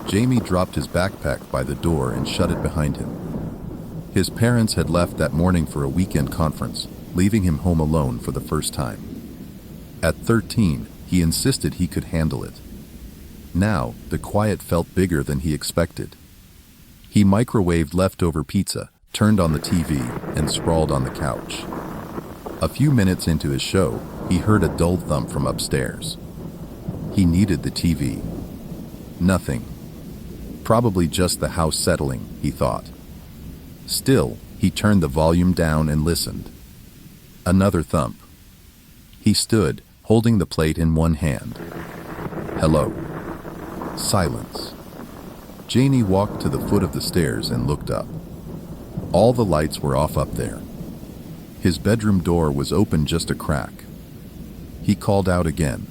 Jamie dropped his backpack by the door and shut it behind him. His parents had left that morning for a weekend conference, leaving him home alone for the first time. At 13, he insisted he could handle it. Now, the quiet felt bigger than he expected. He microwaved leftover pizza, turned on the TV, and sprawled on the couch. A few minutes into his show, he heard a dull thump from upstairs. He needed the TV. Nothing. Probably just the house settling, he thought. Still, he turned the volume down and listened. Another thump. He stood, holding the plate in one hand. Hello. Silence. Janie walked to the foot of the stairs and looked up. All the lights were off up there. His bedroom door was open just a crack. He called out again.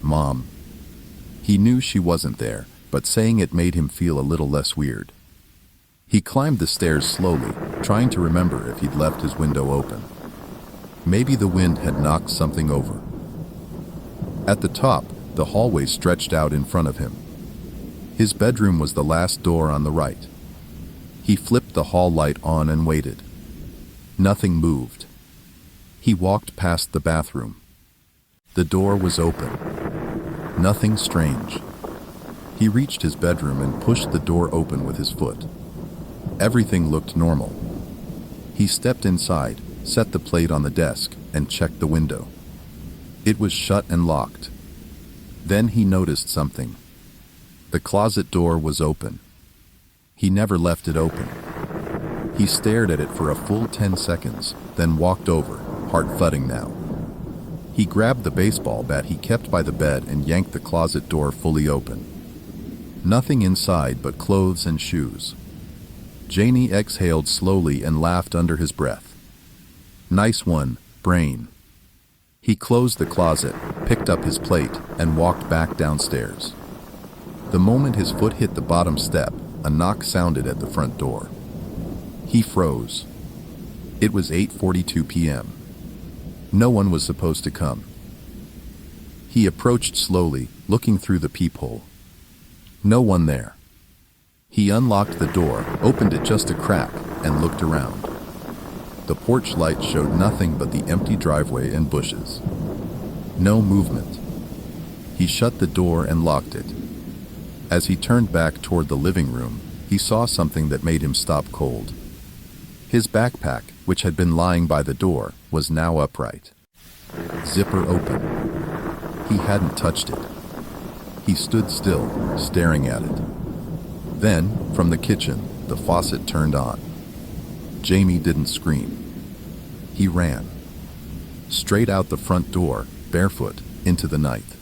Mom. He knew she wasn't there, but saying it made him feel a little less weird. He climbed the stairs slowly, trying to remember if he'd left his window open. Maybe the wind had knocked something over. At the top, the hallway stretched out in front of him. His bedroom was the last door on the right. He flipped the hall light on and waited. Nothing moved. He walked past the bathroom. The door was open. Nothing strange. He reached his bedroom and pushed the door open with his foot. Everything looked normal. He stepped inside, set the plate on the desk, and checked the window. It was shut and locked. Then he noticed something. The closet door was open. He never left it open. He stared at it for a full 10 seconds, then walked over, heart thudding now. He grabbed the baseball bat he kept by the bed and yanked the closet door fully open. Nothing inside but clothes and shoes. Janie exhaled slowly and laughed under his breath. Nice one, Brain. He closed the closet, picked up his plate, and walked back downstairs. The moment his foot hit the bottom step, a knock sounded at the front door. He froze. It was 8:42 p.m. No one was supposed to come. He approached slowly, looking through the peephole. No one there. He unlocked the door, opened it just a crack, and looked around. The porch light showed nothing but the empty driveway and bushes. No movement. He shut the door and locked it. As he turned back toward the living room, he saw something that made him stop cold. His backpack, which had been lying by the door, was now upright. Zipper open. He hadn't touched it. He stood still, staring at it. Then, from the kitchen, the faucet turned on. Jamie didn't scream. He ran. Straight out the front door, barefoot, into the night.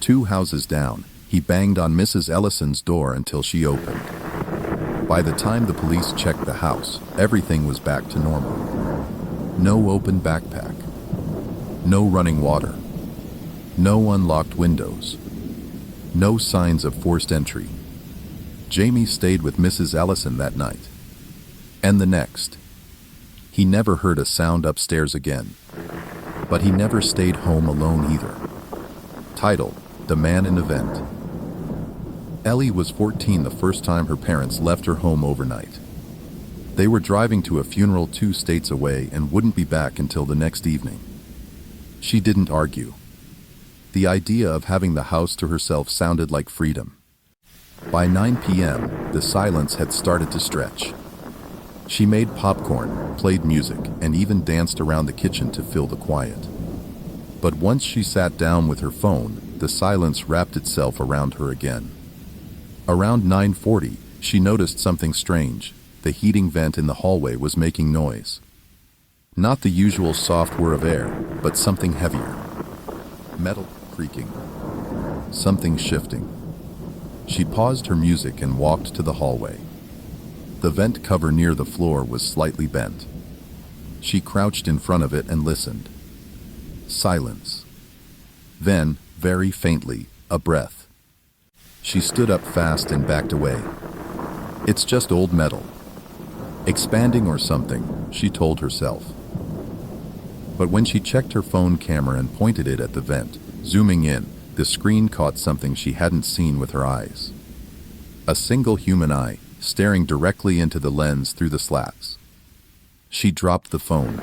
2 houses down, he banged on Mrs. Ellison's door until she opened. By the time the police checked the house, everything was back to normal. No open backpack. No running water. No unlocked windows. No signs of forced entry. Jamie stayed with Mrs. Ellison that night. And the next. He never heard a sound upstairs again. But he never stayed home alone either. Title: The Man in the Vent. Ellie was 14 the first time her parents left her home overnight. They were driving to a funeral 2 states away and wouldn't be back until the next evening. She didn't argue. The idea of having the house to herself sounded like freedom. By 9 p.m., the silence had started to stretch. She made popcorn, played music, and even danced around the kitchen to fill the quiet. But once she sat down with her phone, the silence wrapped itself around her again. Around 9:40, she noticed something strange. The heating vent in the hallway was making noise. Not the usual soft whir of air, but something heavier. Metal creaking. Something shifting. She paused her music and walked to the hallway. The vent cover near the floor was slightly bent. She crouched in front of it and listened. Silence. Then, very faintly, a breath. She stood up fast and backed away. It's just old metal. Expanding or something, she told herself. But when she checked her phone camera and pointed it at the vent, zooming in, the screen caught something she hadn't seen with her eyes. a single human eye staring directly into the lens through the slats. She dropped the phone.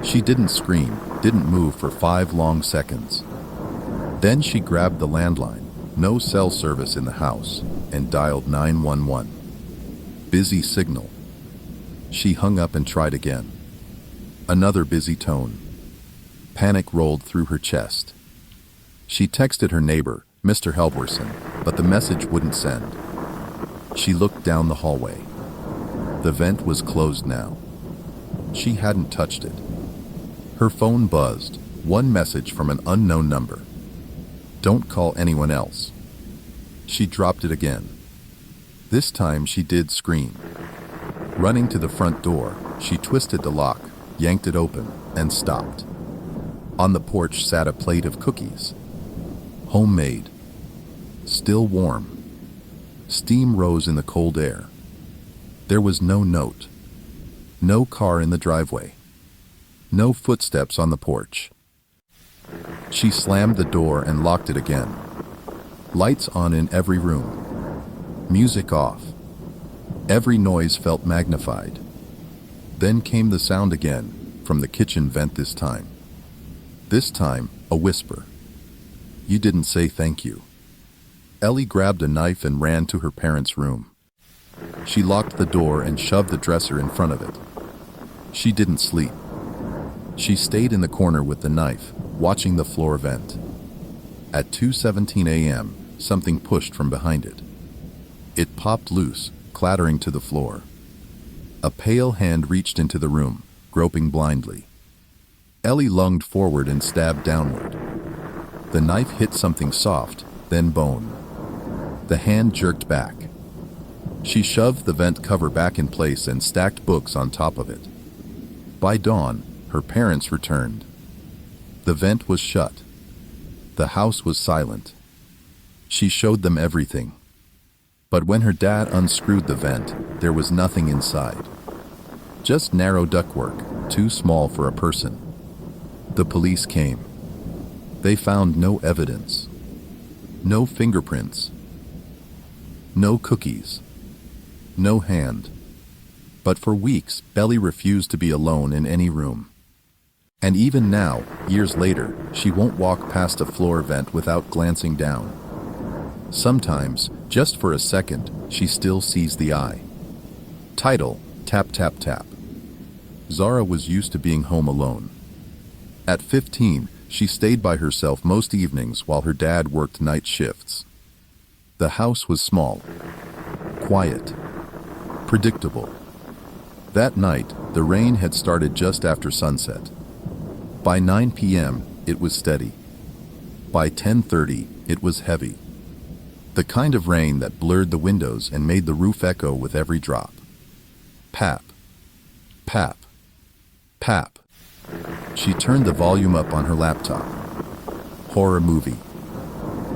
She didn't scream, didn't move for 5 long seconds. Then she grabbed the landline, no cell service in the house, and dialed 911. Busy signal. She hung up and tried again. Another busy tone. Panic rolled through her chest. She texted her neighbor, Mr. Helverson, but the message wouldn't send. She looked down the hallway. The vent was closed now. She hadn't touched it. Her phone buzzed, one message from an unknown number. Don't call anyone else. She dropped it again. This time she did scream. Running to the front door, she twisted the lock, yanked it open, and stopped. On the porch sat a plate of cookies. Homemade. Still warm. Steam rose in the cold air. There was no note. No car in the driveway. No footsteps on the porch. She slammed the door and locked it again. Lights on in every room. Music off. Every noise felt magnified. Then came the sound again, from the kitchen vent this time. This time, a whisper. You didn't say thank you. Ellie grabbed a knife and ran to her parents' room. She locked the door and shoved the dresser in front of it. She didn't sleep. She stayed in the corner with the knife, watching the floor vent. At 2:17 a.m., something pushed from behind it. It popped loose, clattering to the floor. A pale hand reached into the room, groping blindly. Ellie lunged forward and stabbed downward. The knife hit something soft, then bone. The hand jerked back. She shoved the vent cover back in place and stacked books on top of it. By dawn, her parents returned. The vent was shut. The house was silent. She showed them everything. But when her dad unscrewed the vent, there was nothing inside. Just narrow ductwork, too small for a person. The police came. They found no evidence. No fingerprints. No cookies. No hand. But for weeks, Belly refused to be alone in any room. And even now, years later, she won't walk past a floor vent without glancing down. Sometimes, just for a second, she still sees the eye. Title: Tap Tap Tap. Zara was used to being home alone. At 15, she stayed by herself most evenings while her dad worked night shifts. The house was small, quiet, predictable. That night, the rain had started just after sunset. By 9 p.m., it was steady. By 10:30, it was heavy. The kind of rain that blurred the windows and made the roof echo with every drop. Pap. Pap. Pap. She turned the volume up on her laptop. Horror movie.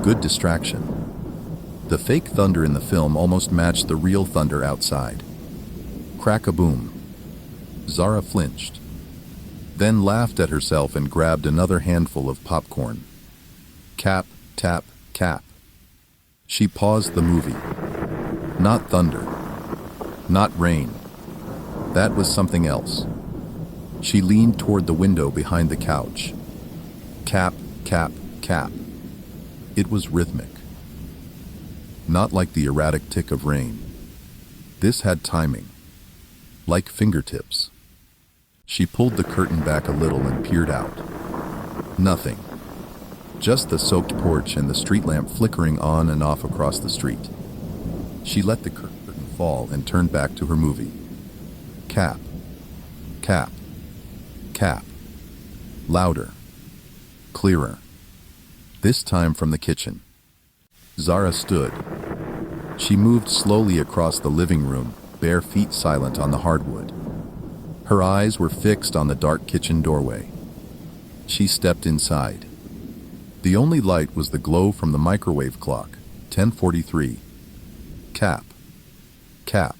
Good distraction. The fake thunder in the film almost matched the real thunder outside. Crack-a-boom. Zara flinched. Then laughed at herself and grabbed another handful of popcorn. Cap, tap, cap. She paused the movie. Not thunder. Not rain. That was something else. She leaned toward the window behind the couch. Cap, cap, cap. It was rhythmic. Not like the erratic tick of rain. This had timing. Like fingertips. She pulled the curtain back a little and peered out. Nothing. Just the soaked porch and the street lamp flickering on and off across the street. She let the curtain fall and turned back to her movie. Cap. Cap. Cap. Louder. Clearer. This time from the kitchen. Zara stood. She moved slowly across the living room, bare feet silent on the hardwood. Her eyes were fixed on the dark kitchen doorway. She stepped inside. The only light was the glow from the microwave clock, 10:43. Cap. Cap.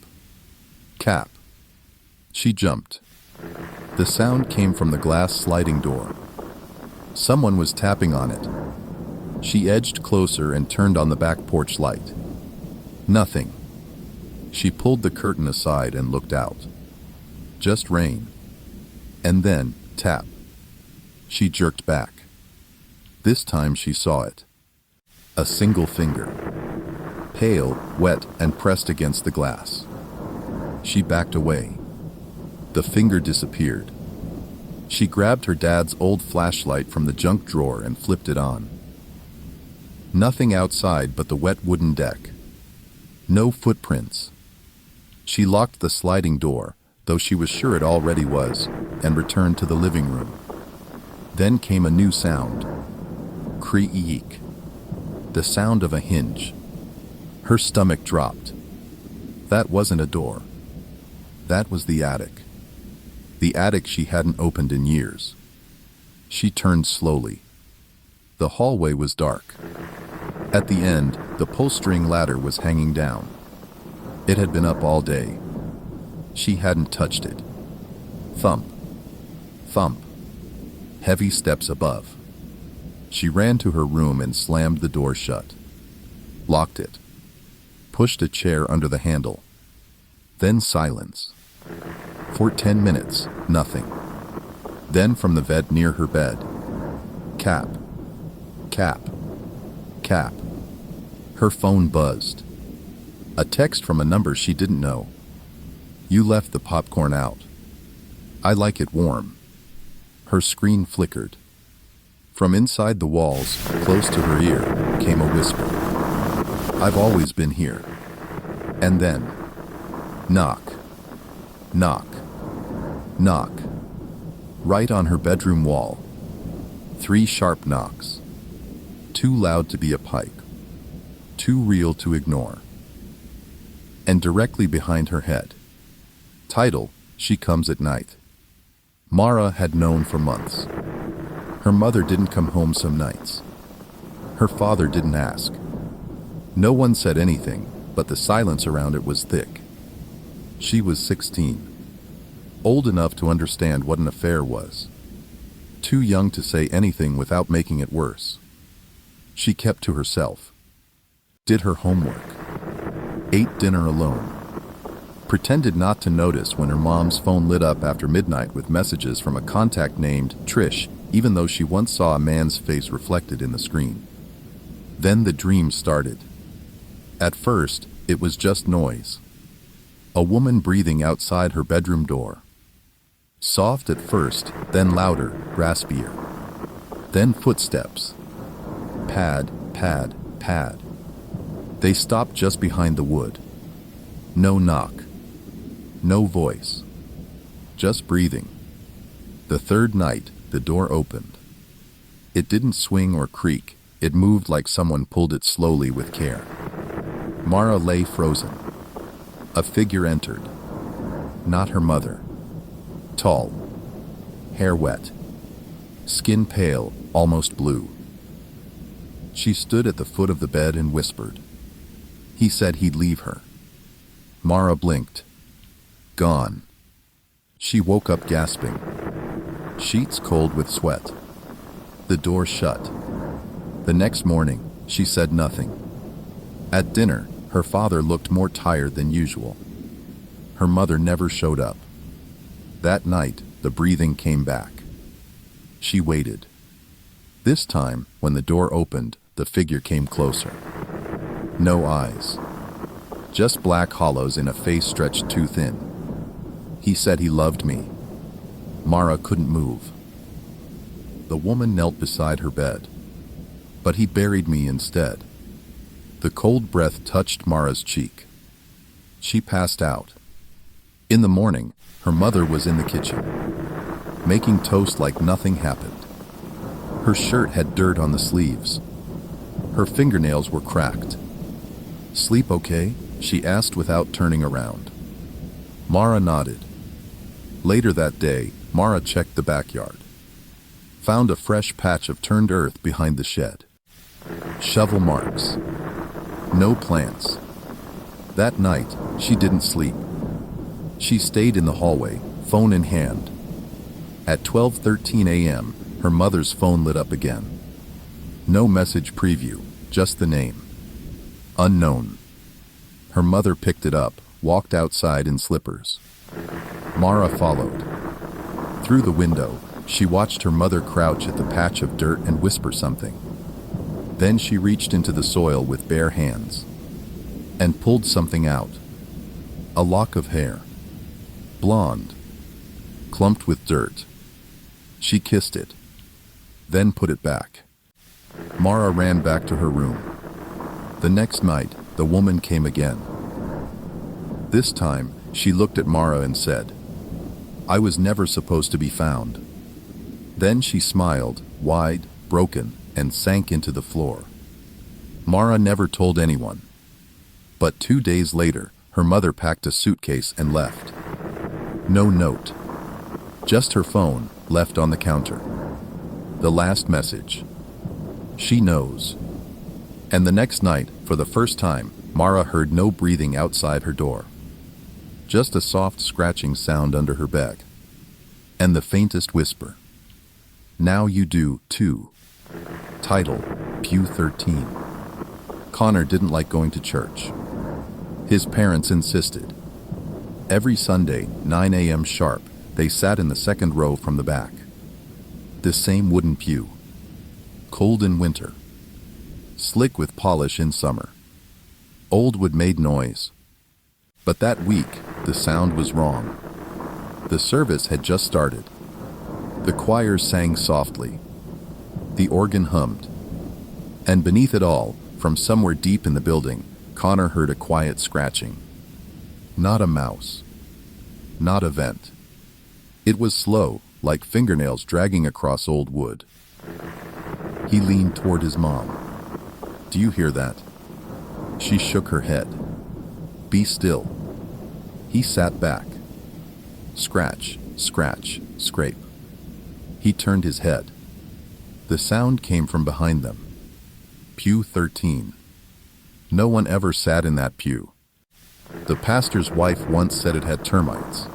Cap. She jumped. The sound came from the glass sliding door. Someone was tapping on it. She edged closer and turned on the back porch light. Nothing. She pulled the curtain aside and looked out. Just rain. And then, tap. She jerked back. This time she saw it. A single finger. Pale, wet, and pressed against the glass. She backed away. The finger disappeared. She grabbed her dad's old flashlight from the junk drawer and flipped it on. Nothing outside but the wet wooden deck. No footprints. She locked the sliding door, though she was sure it already was, and returned to the living room. Then came a new sound. Creak. The sound of a hinge. Her stomach dropped. That wasn't a door. That was the attic. The attic she hadn't opened in years. She turned slowly. The hallway was dark. At the end, the pull-string ladder was hanging down. It had been up all day. She hadn't touched it. Thump. Thump. Heavy steps above. She ran to her room and slammed the door shut. Locked it. Pushed a chair under the handle. Then silence. For 10 minutes, nothing. Then from the bed near her bed. Cap. Cap. Cap. Her phone buzzed. A text from a number she didn't know. You left the popcorn out. I like it warm. Her screen flickered. From inside the walls, close to her ear, came a whisper. I've always been here. And then, knock. Knock. Knock. Right on her bedroom wall. 3 sharp knocks. Too loud to be a pipe. Too real to ignore. And directly behind her head. Title, She Comes at Night. Mara had known for months. Her mother didn't come home some nights. Her father didn't ask. No one said anything, but the silence around it was thick. She was 16. Old enough to understand what an affair was. Too young to say anything without making it worse. She kept to herself. Did her homework. Ate dinner alone. Pretended not to notice when her mom's phone lit up after midnight with messages from a contact named Trish, even though she once saw a man's face reflected in the screen. Then the dream started. At first, it was just noise. A woman breathing outside her bedroom door. Soft at first, then louder, raspier. Then footsteps. Pad, pad, pad. They stopped just behind the wood. No knock. No voice. Just breathing. The third night, the door opened. It didn't swing or creak. It moved like someone pulled it slowly with care. Mara lay frozen. A figure entered. Not her mother. Tall. Hair wet. Skin pale, almost blue. She stood at the foot of the bed and whispered. He said he'd leave her. Mara blinked. Gone. She woke up gasping. Sheets cold with sweat. The door shut. The next morning, she said nothing. At dinner, her father looked more tired than usual. Her mother never showed up. That night, the breathing came back. She waited. This time, when the door opened, the figure came closer. No eyes. Just black hollows in a face stretched too thin. He said he loved me. Mara couldn't move. The woman knelt beside her bed. But he buried me instead. The cold breath touched Mara's cheek. She passed out. In the morning, her mother was in the kitchen, making toast like nothing happened. Her shirt had dirt on the sleeves. Her fingernails were cracked. Sleep okay? She asked without turning around. Mara nodded. Later that day, Mara checked the backyard. Found a fresh patch of turned earth behind the shed. Shovel marks. No plants. That night, she didn't sleep. She stayed in the hallway, phone in hand. At 12:13 a.m., her mother's phone lit up again. No message preview, just the name. Unknown. Her mother picked it up, walked outside in slippers. Mara followed. Through the window, she watched her mother crouch at the patch of dirt and whisper something. Then she reached into the soil with bare hands and pulled something out. A lock of hair. Blonde. Clumped with dirt. She kissed it, then put it back. Mara ran back to her room. The next night, the woman came again. This time, she looked at Mara and said, "I was never supposed to be found." Then she smiled, wide, broken, and sank into the floor. Mara never told anyone. But 2 days later, her mother packed a suitcase and left. No note. Just her phone, left on the counter. The last message. She knows. And the next night, for the first time, Mara heard no breathing outside her door. Just a soft scratching sound under her bed. And the faintest whisper. Now you do, too. Title, Pew 13. Connor didn't like going to church. His parents insisted. Every Sunday, 9 a.m. sharp, they sat in the second row from the back. The same wooden pew. Cold in winter. Slick with polish in summer. Old wood made noise. But that week, the sound was wrong. The service had just started. The choir sang softly. The organ hummed. And beneath it all, from somewhere deep in the building, Connor heard a quiet scratching. Not a mouse. Not a vent. It was slow, like fingernails dragging across old wood. He leaned toward his mom. "Do you hear that?" She shook her head. "Be still." He sat back. Scratch, scratch, scrape. He turned his head. The sound came from behind them. Pew 13. No one ever sat in that pew. The pastor's wife once said it had termites.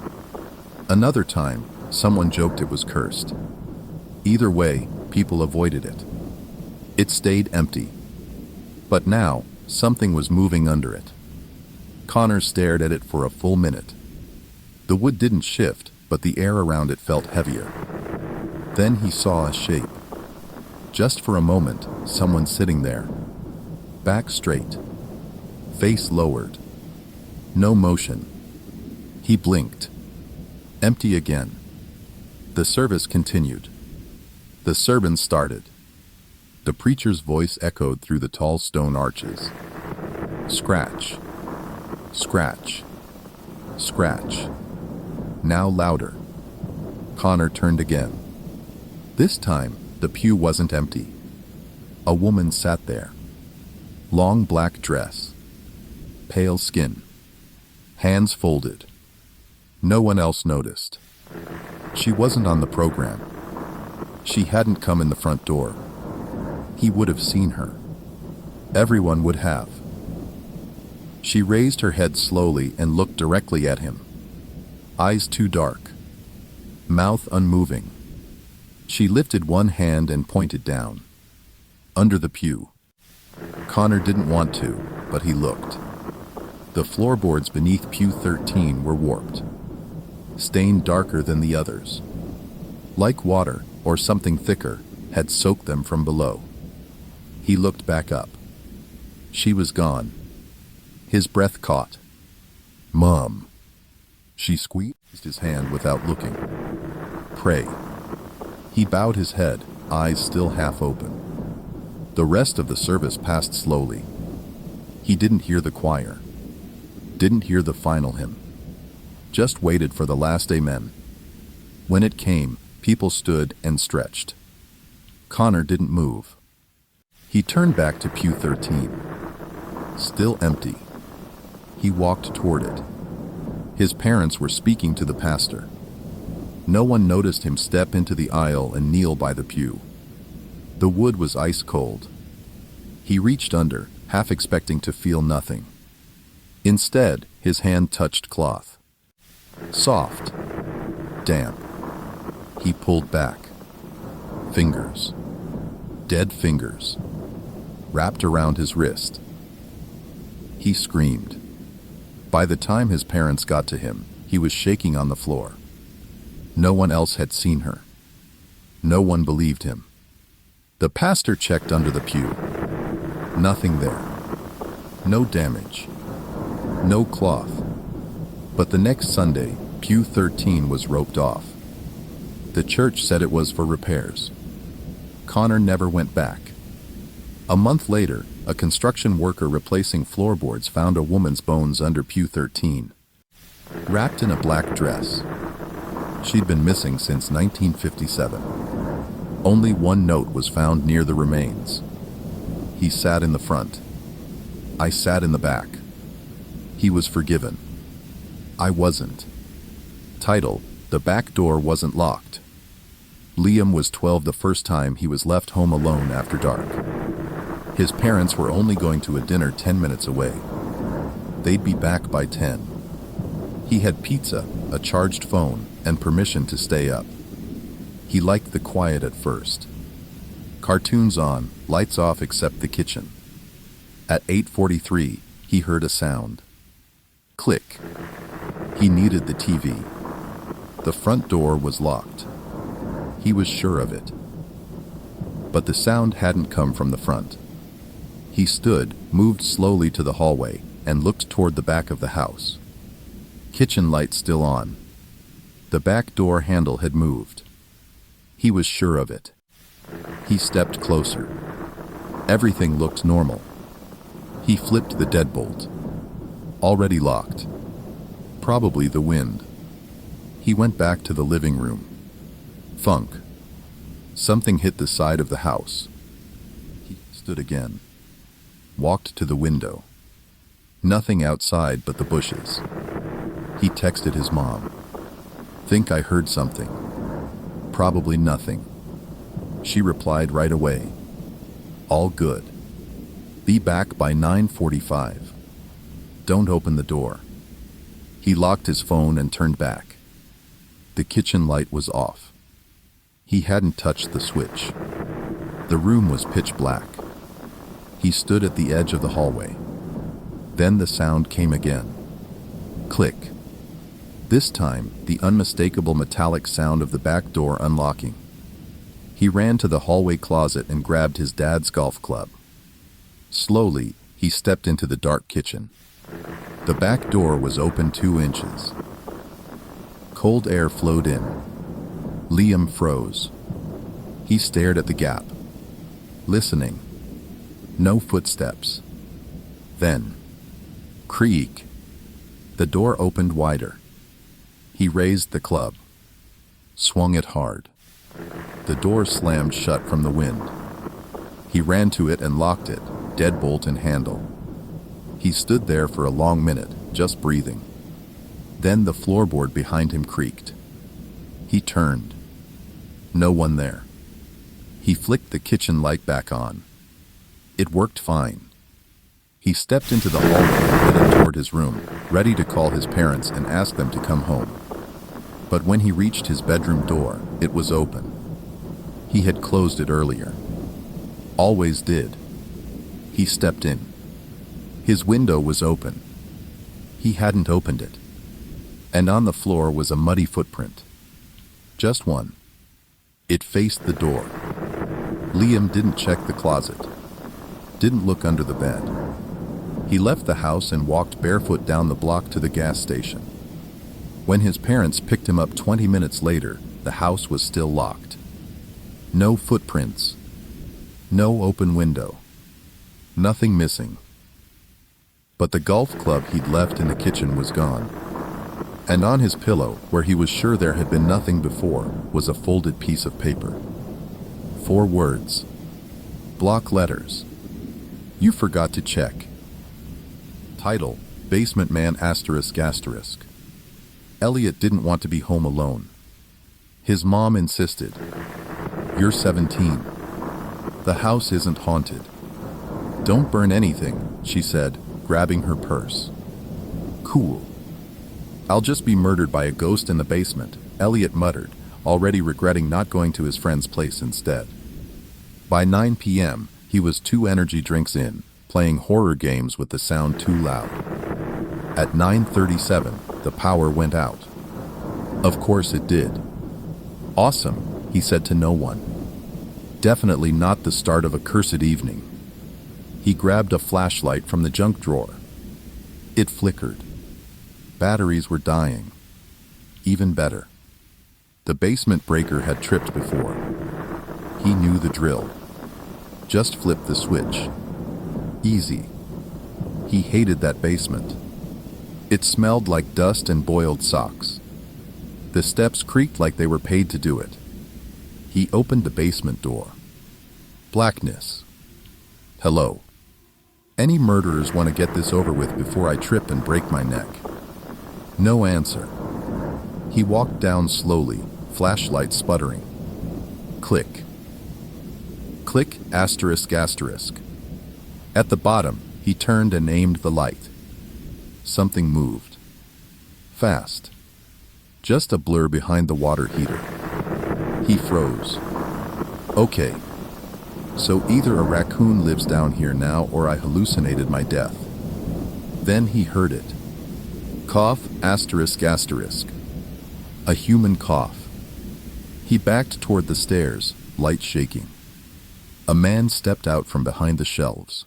Another time, someone joked it was cursed. Either way, people avoided it. It stayed empty. But now, something was moving under it. Connor stared at it for a full minute. The wood didn't shift, but the air around it felt heavier. Then he saw a shape. Just for a moment, someone sitting there. Back straight. Face lowered. No motion. He blinked. Empty again. The service continued. The sermon started. The preacher's voice echoed through the tall stone arches. Scratch. Scratch. Scratch. Now louder. Connor turned again. This time, the pew wasn't empty. A woman sat there. Long black dress. Pale skin. Hands folded. No one else noticed. She wasn't on the program. She hadn't come in the front door. He would have seen her. Everyone would have. She raised her head slowly and looked directly at him. Eyes too dark. Mouth unmoving. She lifted one hand and pointed down. Under the pew. Connor didn't want to, but he looked. The floorboards beneath Pew 13 were warped. Stained darker than the others. Like water, or something thicker, had soaked them from below. He looked back up. She was gone. His breath caught. "Mom." She squeezed his hand without looking. "Pray." He bowed his head, eyes still half open. The rest of the service passed slowly. He didn't hear the choir. Didn't hear the final hymn. Just waited for the last amen. When it came, people stood and stretched. Connor didn't move. He turned back to Pew 13. Still empty. He walked toward it. His parents were speaking to the pastor. No one noticed him step into the aisle and kneel by the pew. The wood was ice cold. He reached under, half expecting to feel nothing. Instead, his hand touched cloth. Soft. Damp. He pulled back. Fingers. Dead fingers. Wrapped around his wrist. He screamed. By the time his parents got to him, he was shaking on the floor. No one else had seen her. No one believed him. The pastor checked under the pew. Nothing there. No damage. No cloth. But the next Sunday, pew 13 was roped off. The church said it was for repairs. Connor never went back. A month later, a construction worker replacing floorboards found a woman's bones under pew 13, wrapped in a black dress. She'd been missing since 1957. Only one note was found near the remains. He sat in the front. I sat in the back. He was forgiven. I wasn't. Title: The back door wasn't locked. Liam was 12 the first time he was left home alone after dark. His parents were only going to a dinner 10 minutes away. They'd be back by 10. He had pizza, a charged phone, and permission to stay up. He liked the quiet at first. Cartoons on, lights off except the kitchen. At 8:43, he heard a sound. Click. He needed the TV. The front door was locked. He was sure of it. But the sound hadn't come from the front. He stood, moved slowly to the hallway, and looked toward the back of the house. Kitchen light still on. The back door handle had moved. He was sure of it. He stepped closer. Everything looked normal. He flipped the deadbolt. Already locked. Probably the wind. He went back to the living room. Thunk. Something hit the side of the house. He stood again. Walked to the window. Nothing outside but the bushes. He texted his mom. Think I heard something. Probably nothing. She replied right away. All good. Be back by 9:45. Don't open the door. He locked his phone and turned back. The kitchen light was off. He hadn't touched the switch. The room was pitch black. He stood at the edge of the hallway. Then the sound came again. Click. This time, the unmistakable metallic sound of the back door unlocking. He ran to the hallway closet and grabbed his dad's golf club. Slowly, he stepped into the dark kitchen. The back door was open 2 inches. Cold air flowed in. Liam froze. He stared at the gap, listening. No footsteps. Then, creak. The door opened wider. He raised the club, swung it hard. The door slammed shut from the wind. He ran to it and locked it, deadbolt and handle. He stood there for a long minute, just breathing. Then the floorboard behind him creaked. He turned. No one there. He flicked the kitchen light back on. It worked fine. He stepped into the hallway and headed toward his room, ready to call his parents and ask them to come home. But when he reached his bedroom door, it was open. He had closed it earlier. Always did. He stepped in. His window was open. He hadn't opened it. And on the floor was a muddy footprint. Just one. It faced the door. Liam didn't check the closet. Didn't look under the bed. He left the house and walked barefoot down the block to the gas station. When his parents picked him up 20 minutes later, the house was still locked. No footprints. No open window. Nothing missing. But the golf club he'd left in the kitchen was gone. And on his pillow, where he was sure there had been nothing before, was a folded piece of paper. 4 words. Block letters. You forgot to check. Title: Basement Man ****. Elliot didn't want to be home alone. His mom insisted. You're 17. The house isn't haunted. Don't burn anything, she said, grabbing her purse. Cool. I'll just be murdered by a ghost in the basement, Elliot muttered, already regretting not going to his friend's place instead. By 9 p.m., he was 2 energy drinks in, playing horror games with the sound too loud. At 9:37, the power went out. Of course it did. Awesome, he said to no one. Definitely not the start of a cursed evening. He grabbed a flashlight from the junk drawer. It flickered. Batteries were dying. Even better. The basement breaker had tripped before. He knew the drill. Just flip the switch. Easy. He hated that basement. It smelled like dust and boiled socks. The steps creaked like they were paid to do it. He opened the basement door. Blackness. Hello. Any murderers want to get this over with before I trip and break my neck? No answer. He walked down slowly, flashlight sputtering. Click. Click, asterisk, asterisk. At the bottom, he turned and aimed the light. Something moved. Fast. Just a blur behind the water heater. He froze. Okay. So either a raccoon lives down here now or I hallucinated my death. Then he heard it. Cough, asterisk, asterisk. A human cough. He backed toward the stairs, light shaking. A man stepped out from behind the shelves,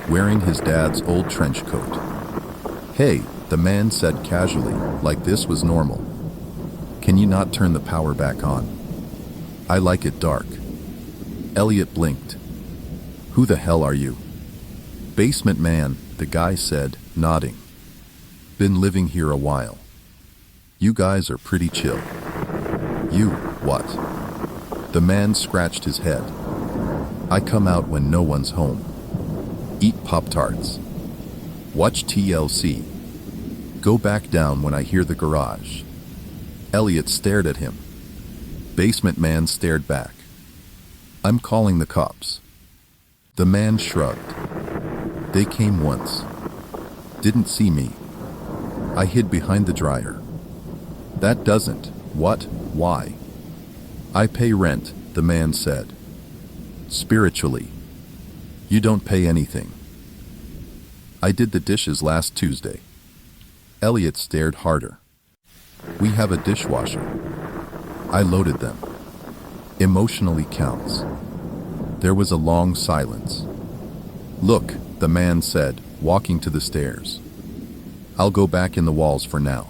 wearing his dad's old trench coat. Hey, the man said casually, like this was normal. Can you not turn the power back on? I like it dark. Elliot blinked. Who the hell are you? Basement man, the guy said, nodding. Been living here a while. You guys are pretty chill. You, what? The man scratched his head. I come out when no one's home. Eat Pop-Tarts. Watch TLC. Go back down when I hear the garage. Elliot stared at him. Basement man stared back. I'm calling the cops. The man shrugged. They came once. Didn't see me. I hid behind the dryer. That doesn't. What? Why? I pay rent, the man said. Spiritually. You don't pay anything. I did the dishes last Tuesday. Elliot stared harder. We have a dishwasher. I loaded them. Emotionally counts. There was a long silence. Look, the man said, walking to the stairs. I'll go back in the walls for now.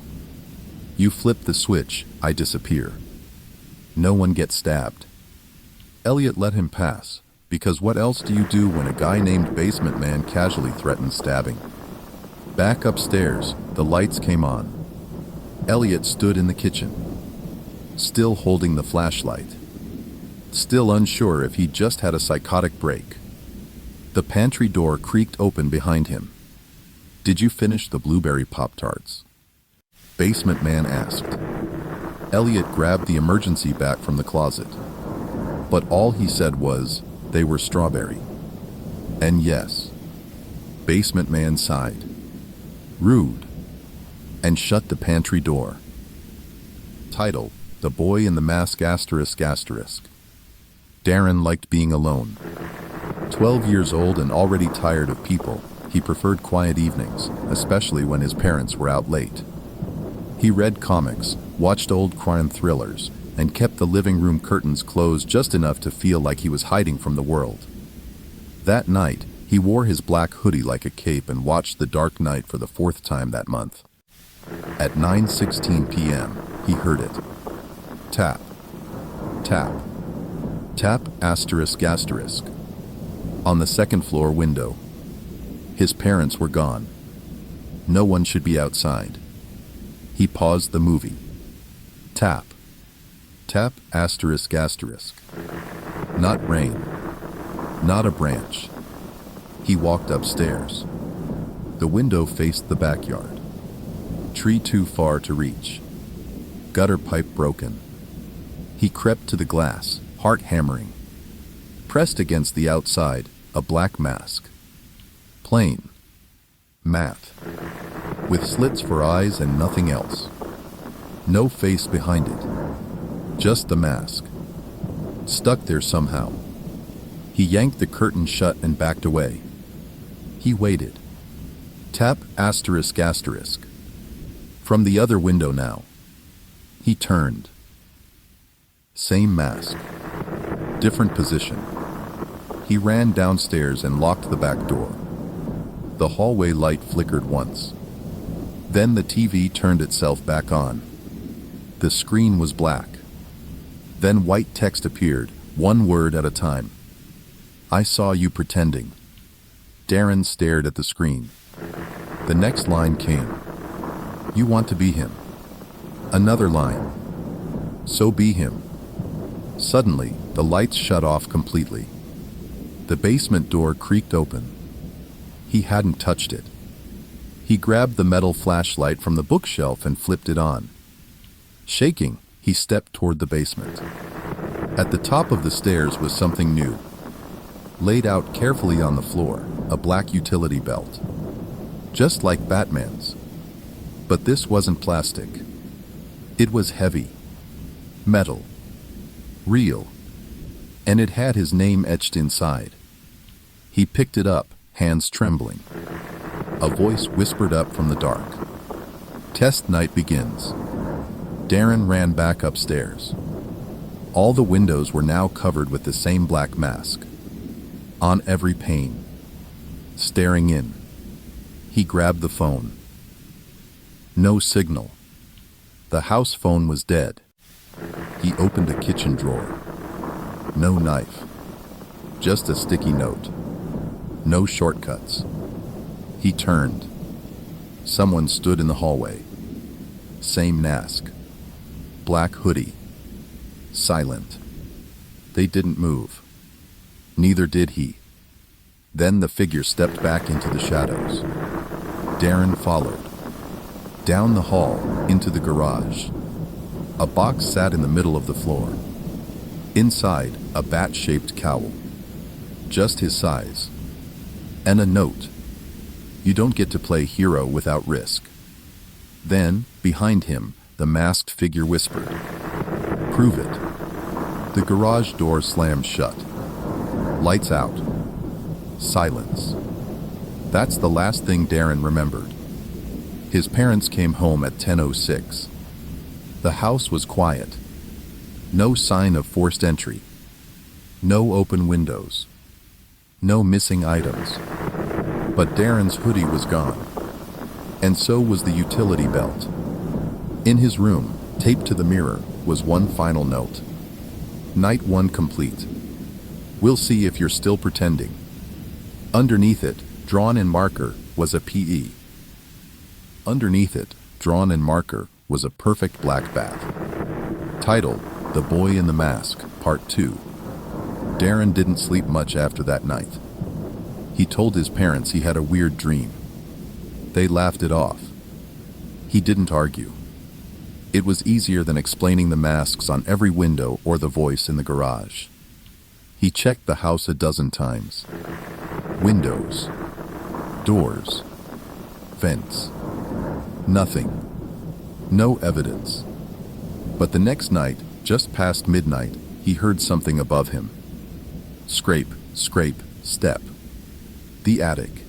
You flip the switch, I disappear. No one gets stabbed. Elliot let him pass, because what else do you do when a guy named Basement Man casually threatens stabbing? Back upstairs, the lights came on. Elliot stood in the kitchen, still holding the flashlight. Still unsure if he just had a psychotic break. The pantry door creaked open behind him. Did you finish the blueberry Pop-Tarts? Basement man asked. Elliot grabbed the emergency bat from the closet. But all he said was, they were strawberry. And yes. Basement man sighed. Rude. And shut the pantry door. Title, The Boy in the Mask asterisk asterisk. Darren liked being alone. 12 years old and already tired of people, he preferred quiet evenings, especially when his parents were out late. He read comics, watched old crime thrillers, and kept the living room curtains closed just enough to feel like he was hiding from the world. That night, he wore his black hoodie like a cape and watched The Dark Knight for the 4th time that month. At 9:16 p.m., he heard it. Tap. Tap. Tap asterisk asterisk. On the second floor window. His parents were gone. No one should be outside. He paused the movie. Tap. Tap asterisk asterisk. Not rain. Not a branch. He walked upstairs. The window faced the backyard. Tree too far to reach. Gutter pipe broken. He crept to the glass, heart hammering. Pressed against the outside, a black mask. Plain. Matte. With slits for eyes and nothing else. No face behind it. Just the mask. Stuck there somehow. He yanked the curtain shut and backed away. He waited. Tap asterisk asterisk. From the other window now. He turned. Same mask. Different position. He ran downstairs and locked the back door. The hallway light flickered once. Then the TV turned itself back on. The screen was black. Then white text appeared, one word at a time. I saw you pretending. Darren stared at the screen. The next line came. You want to be him. Another line. So be him. Suddenly, the lights shut off completely. The basement door creaked open. He hadn't touched it. He grabbed the metal flashlight from the bookshelf and flipped it on. Shaking, he stepped toward the basement. At the top of the stairs was something new. Laid out carefully on the floor, a black utility belt. Just like Batman's. But this wasn't plastic. It was heavy. Metal. Real. And it had his name etched inside. He picked it up, hands trembling. A voice whispered up from the dark. Test night begins. Darren ran back upstairs. All the windows were now covered with the same black mask. On every pane. Staring in. He grabbed the phone. No signal. The house phone was dead. He opened a kitchen drawer. No knife. Just a sticky note. No shortcuts. He turned. Someone stood in the hallway. Same mask. Black hoodie. Silent. They didn't move. Neither did he. Then the figure stepped back into the shadows. Darren followed. Down the hall, into the garage. A box sat in the middle of the floor. Inside, a bat-shaped cowl. Just his size. And a note. You don't get to play hero without risk. Then, behind him, the masked figure whispered. Prove it. The garage door slammed shut. Lights out. Silence. That's the last thing Darren remembered. His parents came home at 10:06. The house was quiet. No sign of forced entry. No open windows. No missing items. But Darren's hoodie was gone. And so was the utility belt. In his room, taped to the mirror, was one final note. Night 1 complete. We'll see if you're still pretending. Underneath it, drawn in marker, was a PE. Underneath it, drawn in marker, was a perfect black bat. Title, The Boy in the Mask, Part 2. Darren didn't sleep much after that night. He told his parents he had a weird dream. They laughed it off. He didn't argue. It was easier than explaining the masks on every window or the voice in the garage. He checked the house a dozen times. Windows. Doors. Vents. Nothing. No evidence. But the next night, just past midnight, he heard something above him. Scrape, scrape, step. The attic.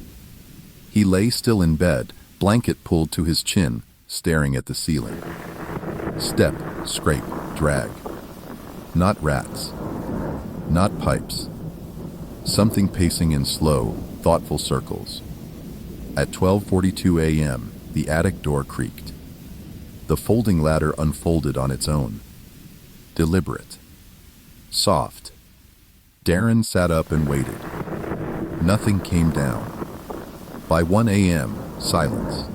He lay still in bed, blanket pulled to his chin, staring at the ceiling. Step, scrape, drag. Not rats. Not pipes. Something pacing in slow, thoughtful circles. At 12:42 a.m., the attic door creaked. The folding ladder unfolded on its own. Deliberate. Soft. Darren sat up and waited. Nothing came down. By 1 a.m., silence.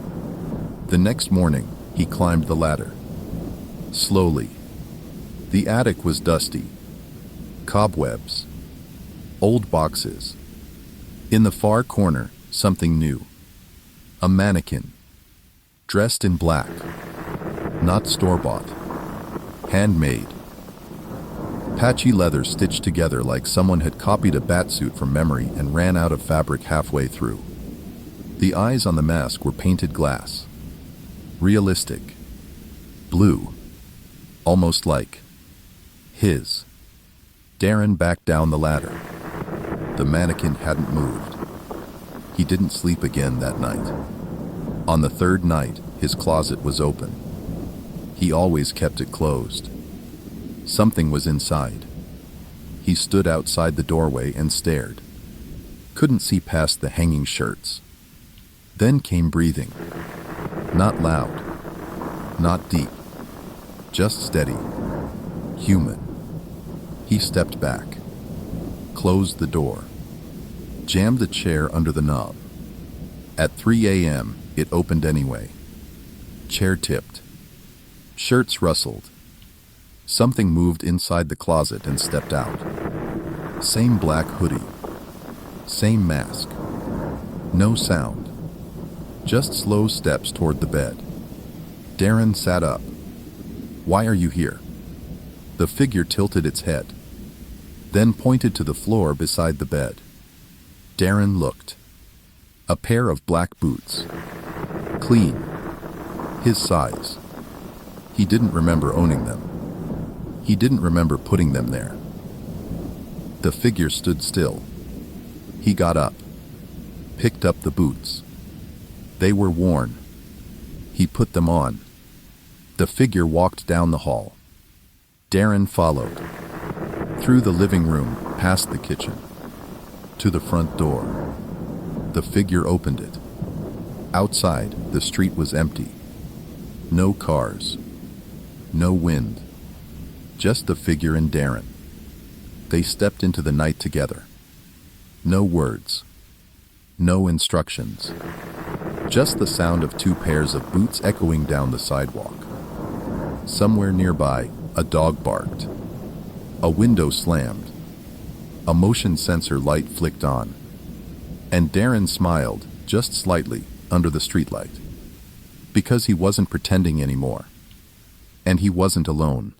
The next morning, he climbed the ladder. Slowly. The attic was dusty. Cobwebs. Old boxes. In the far corner, something new. A mannequin. Dressed in black. Not store-bought. Handmade. Patchy leather stitched together like someone had copied a batsuit from memory and ran out of fabric halfway through. The eyes on the mask were painted glass. Realistic. Blue. Almost like his. Darren backed down the ladder. The mannequin hadn't moved. He didn't sleep again that night. On the third night, his closet was open. He always kept it closed. Something was inside. He stood outside the doorway and stared. Couldn't see past the hanging shirts. Then came breathing. Not loud. Not deep. Just steady. Human. He stepped back. Closed the door. Jammed the chair under the knob. At 3 a.m., it opened anyway. Chair tipped. Shirts rustled. Something moved inside the closet and stepped out. Same black hoodie. Same mask. No sound. Just slow steps toward the bed. Darren sat up. "Why are you here?" The figure tilted its head, then pointed to the floor beside the bed. Darren looked. A pair of black boots. Clean. His size. He didn't remember owning them. He didn't remember putting them there. The figure stood still. He got up, picked up the boots. They were worn. He put them on. The figure walked down the hall. Darren followed. Through the living room, past the kitchen. To the front door. The figure opened it. Outside, the street was empty. No cars. No wind. Just the figure and Darren. They stepped into the night together. No words. No instructions. Just the sound of two pairs of boots echoing down the sidewalk. Somewhere nearby, a dog barked. A window slammed. A motion sensor light flicked on. And Darren smiled, just slightly, under the streetlight. Because he wasn't pretending anymore. And he wasn't alone.